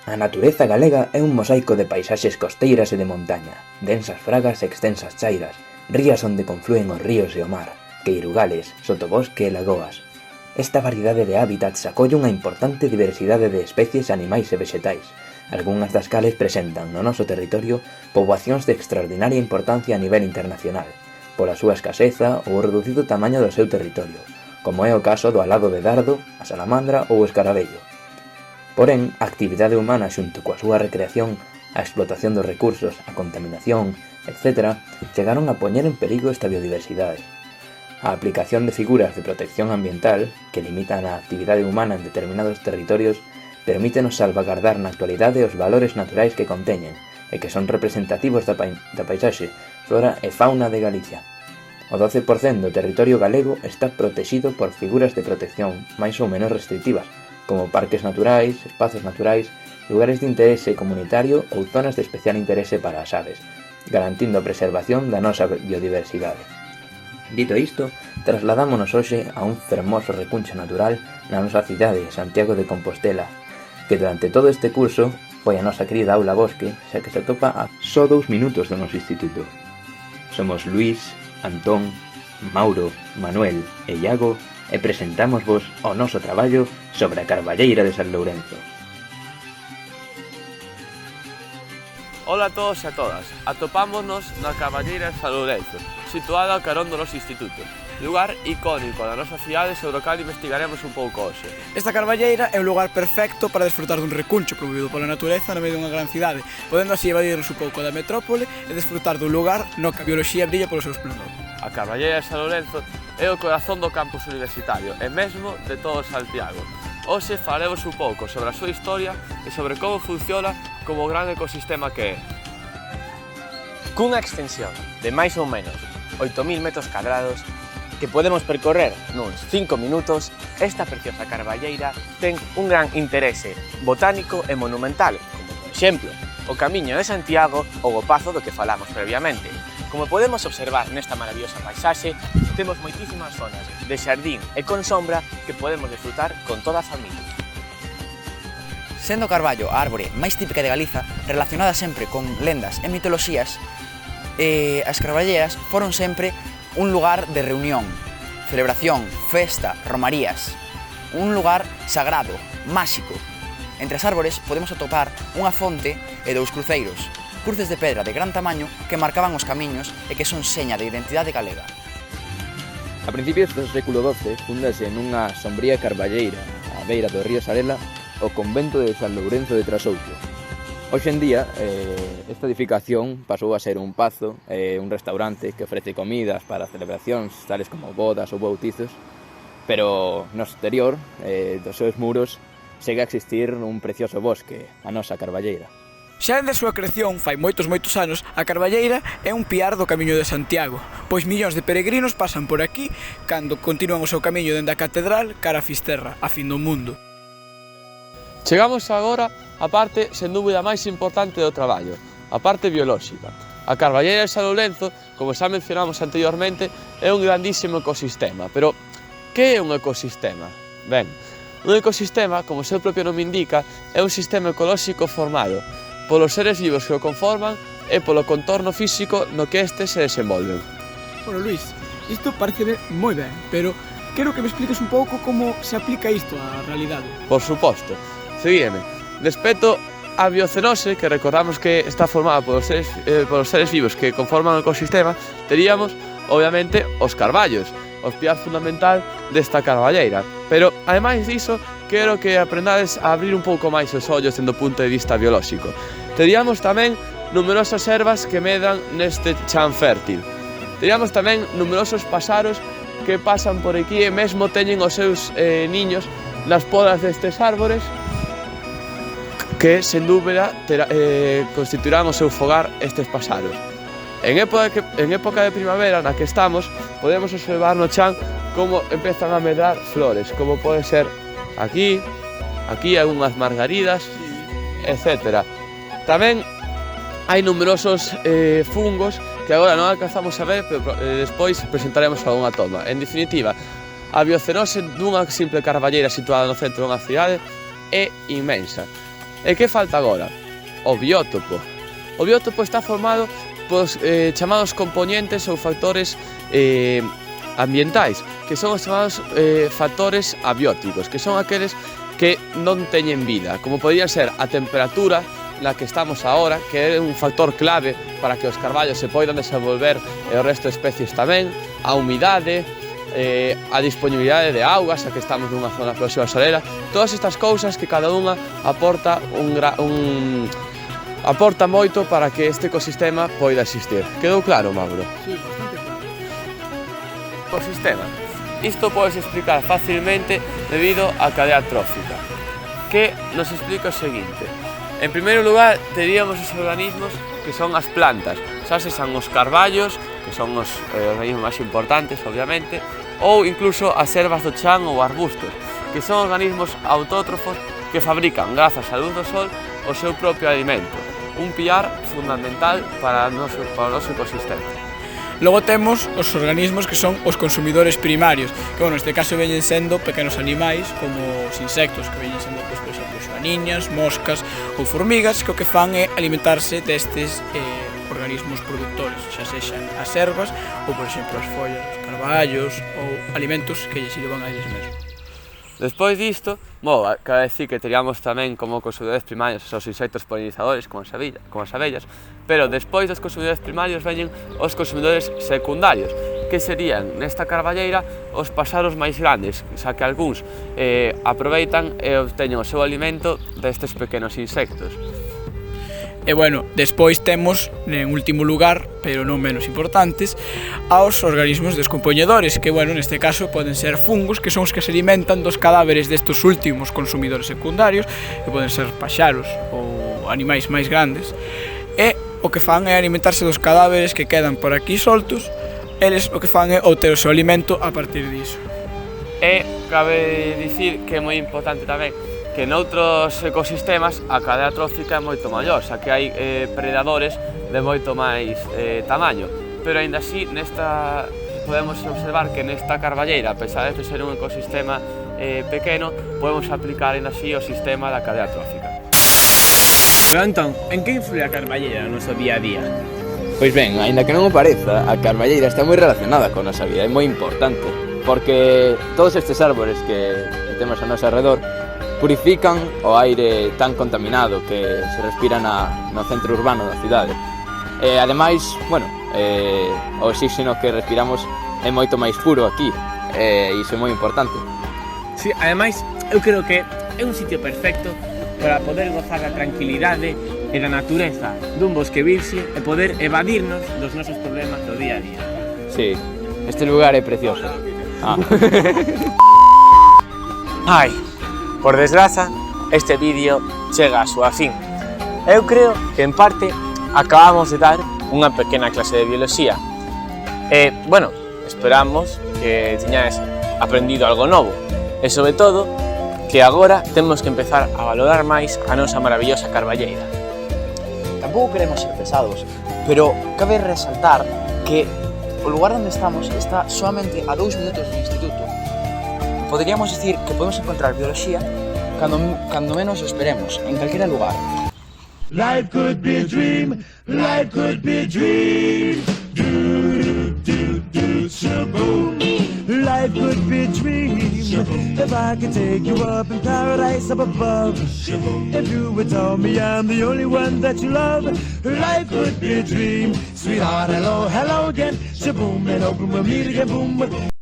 A natureza galega é un mosaico de paisaxes costeiras e de montaña, densas fragas e extensas chairas, rías onde conflúen os ríos e o mar, queirugales, sotobosque e lagoas. Esta variedade de hábitats acolle unha importante diversidade de especies animais e vexetais, algunhas das cales presentan no noso territorio poboacións de extraordinaria importancia a nivel internacional, pola súa escaseza ou o reducido tamaño do seu territorio, como é o caso do alado de dardo, a salamandra ou o escarabello. Porén, a actividade humana xunto coa súa recreación, a explotación dos recursos, a contaminación, etc., chegaron a poñer en perigo esta biodiversidade. A aplicación de figuras de protección ambiental, que limitan a actividade humana en determinados territorios, permítenos salvagardar na actualidade os valores naturais que conteñen e que son representativos da paisaxe, flora e fauna de Galicia. O 12% do territorio galego está protexido por figuras de protección máis ou menos restritivas, como parques naturais, espazos naturais, lugares de interese comunitario ou zonas de especial interese para as aves, garantindo a preservación da nosa biodiversidade. Dito isto, trasladámonos hoxe a un fermoso recuncho natural na nosa cidade, Santiago de Compostela, que durante todo este curso foi a nosa querida aula Bosque, xa que se atopa a só 2 minutos do noso instituto. Somos Luís, Antón, Mauro, Manuel e Iago e presentámosvos o noso traballo sobre a Carballeira de San Lourenzo. Ola a todos e a todas, atopámonos na Carballeira de San Lourenzo, situada ao carón do noso instituto, lugar icónico da nosa cidade sobre o cal investigaremos un pouco hoxe. Esta carballeira é un lugar perfecto para desfrutar dun recuncho promovido pola natureza no medio dunha gran cidade, podendo así evadirnos un pouco da metrópole e desfrutar dun lugar no que a bioloxía brilla polo seu esplendor. A Carballeira de San Lourenzo é o corazón do campus universitario e mesmo de todo Santiago. Hoxe falaremos un pouco sobre a súa historia e sobre como funciona como o gran ecosistema que é. Cunha extensión de máis ou menos 8.000 metros cadrados que podemos percorrer nuns 5 minutos, esta preciosa carballeira ten un gran interese botánico e monumental, como por exemplo o Camiño de Santiago ou o Pazo do que falamos previamente. Como podemos observar nesta maravillosa paisaxe, temos moitísimas zonas de xardín e con sombra que podemos disfrutar con toda a familia. Sendo o carballo a árbore máis típica de Galiza, relacionada sempre con lendas e mitoloxías, as carballeiras foron sempre un lugar de reunión, celebración, festa, romarías, un lugar sagrado, máxico. Entre as árbores podemos atopar unha fonte e 2 cruceiros, cruces de pedra de gran tamaño que marcaban os camiños e que son seña de identidade galega. A principios do século XII fundase nunha sombría carballeira á beira do río Sarela o convento de San Lourenzo de Trasouto. Hoxe en día, esta edificación pasou a ser un pazo e un restaurante que ofrece comidas para celebracións tales como bodas ou bautizos, pero no exterior dos seus muros segue a existir un precioso bosque, a nosa carballeira. Xa dende a súa creación, fai moitos anos, a Carballeira é un piar do Camiño de Santiago, pois millóns de peregrinos pasan por aquí cando continúan o seu camiño dende a catedral cara a Fisterra, a fin do mundo. Chegamos agora á parte, sen dúbida, máis importante do traballo, a parte biolóxica. A Carballeira de San Lourenzo, como xa mencionamos anteriormente, é un grandísimo ecosistema, pero que é un ecosistema? Ben, un ecosistema, como o seu propio nome indica, é un sistema ecolóxico formado polos seres vivos que o conforman e polo contorno físico no que estes se desenvolven. Bueno, Luís, isto parece moi ben, pero quero que me expliques un pouco como se aplica isto á realidade. Por suposto. Seguídeme. Respecto á biocenose, que recordamos que está formada polos seres vivos que conforman o ecosistema, teríamos, obviamente, os carballos, os piar fundamental desta carballeira. Pero, ademais diso, quero que aprendades a abrir un pouco máis os ollos dende o punto de vista biolóxico. Teríamos tamén numerosas ervas que medan neste chan fértil. Teríamos tamén numerosos paxaros que pasan por aquí e mesmo teñen os seus niños nas podas destes árbores que, sen dúbida, constituirán o seu fogar estes paxaros. En época de primavera na que estamos, podemos observar no chan como empezan a medrar flores, como pode ser aquí algunhas margaridas, etc. Tamén hai numerosos fungos que agora non alcanzamos a ver, pero despois presentaremos algunha toma. En definitiva, a biocenose dunha simple carballeira situada no centro dunha cidade é inmensa. E que falta agora? O biótopo. O biótopo está formado polos chamados componentes ou factores ambientais, que son os chamados factores abióticos, que son aqueles que non teñen vida, como podría ser a temperatura na que estamos agora, que é un factor clave para que os carballos se poidan desenvolver e o resto de especies tamén, a humidade, a disponibilidade de auga, xa que estamos nunha zona próxima a Salera, todas estas cousas que cada unha aporta aporta moito para que este ecosistema poida existir. Quedou claro, Mauro? Sí, bastante claro. Ecosistema. Isto podes explicar facilmente debido á cadea trófica, que nos explica o seguinte. En primeiro lugar, teríamos os organismos que son as plantas, xa sexan os carballos, que son os organismos máis importantes, obviamente, ou incluso as ervas do chan ou arbustos, que son organismos autótrofos que fabrican, grazas á luz do sol, o seu propio alimento, un piar fundamental para o noso ecosistema. Logo temos os organismos que son os consumidores primarios, que neste caso veñen sendo pequenos animais como os insectos, que veñen sendo, por exemplo, xaniñas, moscas ou formigas, que o que fan é alimentarse destes organismos productores, xa sexan as ervas ou, por exemplo, as follas, os carballos ou alimentos que lles sirvan a eles mesmos. Despois disto, cabe decir que teríamos tamén como consumidores primarios os insectos polinizadores, como as abellas, pero despois dos consumidores primarios veñen os consumidores secundarios, que serían, nesta carballeira, os paxaros máis grandes, xa que algúns aproveitan e obteñen o seu alimento destes pequenos insectos. E despois temos, en último lugar, pero non menos importantes, aos organismos descompoñedores, que, neste caso, poden ser fungos, que son os que se alimentan dos cadáveres destes últimos consumidores secundarios, que poden ser paxaros ou animais máis grandes, e o que fan é alimentarse dos cadáveres que quedan por aquí soltos, eles o que fan é obter o seu alimento a partir diso. E cabe dicir que é moi importante tamén que noutros ecosistemas a cadea trófica é moito maior, xa que hai predadores de moito máis tamaño, pero aínda así podemos observar que nesta carballeira, a pesar de ser un ecosistema pequeno, podemos aplicar aínda así o sistema da cadea trófica. Pero entón, en que influe a carballeira no noso día a día? Pois ben, aínda que non o pareza, a carballeira está moi relacionada con a nosa vida, é moi importante, porque todos estes árbores que temos a noso alrededor purifican o aire tan contaminado que se respira no centro urbano da cidade. E ademais, o oxígeno que respiramos é moito máis puro aquí, e iso é moi importante. Sí, ademais, eu creo que é un sitio perfecto para poder gozar da tranquilidade e da natureza dun bosque virxe e poder evadirnos dos nosos problemas do día a día. Sí, este lugar é precioso. Ai, por desgraza, este vídeo chega a súa fin. Eu creo que, en parte, acabamos de dar unha pequena clase de bioloxía. E, esperamos que teñades aprendido algo novo. E, sobre todo, que agora temos que empezar a valorar máis a nosa maravillosa carballeira. Tampouco queremos ser pesados, pero cabe resaltar que o lugar onde estamos está solamente a 2 minutos do instituto. Podríamos decir que podemos encontrar bioloxía cando menos o esperemos, en calquera lugar. Life could be a dream, life could be a dream. Shaboom. Life could be a dream. If I could take you up in paradise up above. If you would tell me I'm the only one that you love. Life could be a dream. Sweetheart, hello, hello again. Shaboom, and open we'll meet again, boom.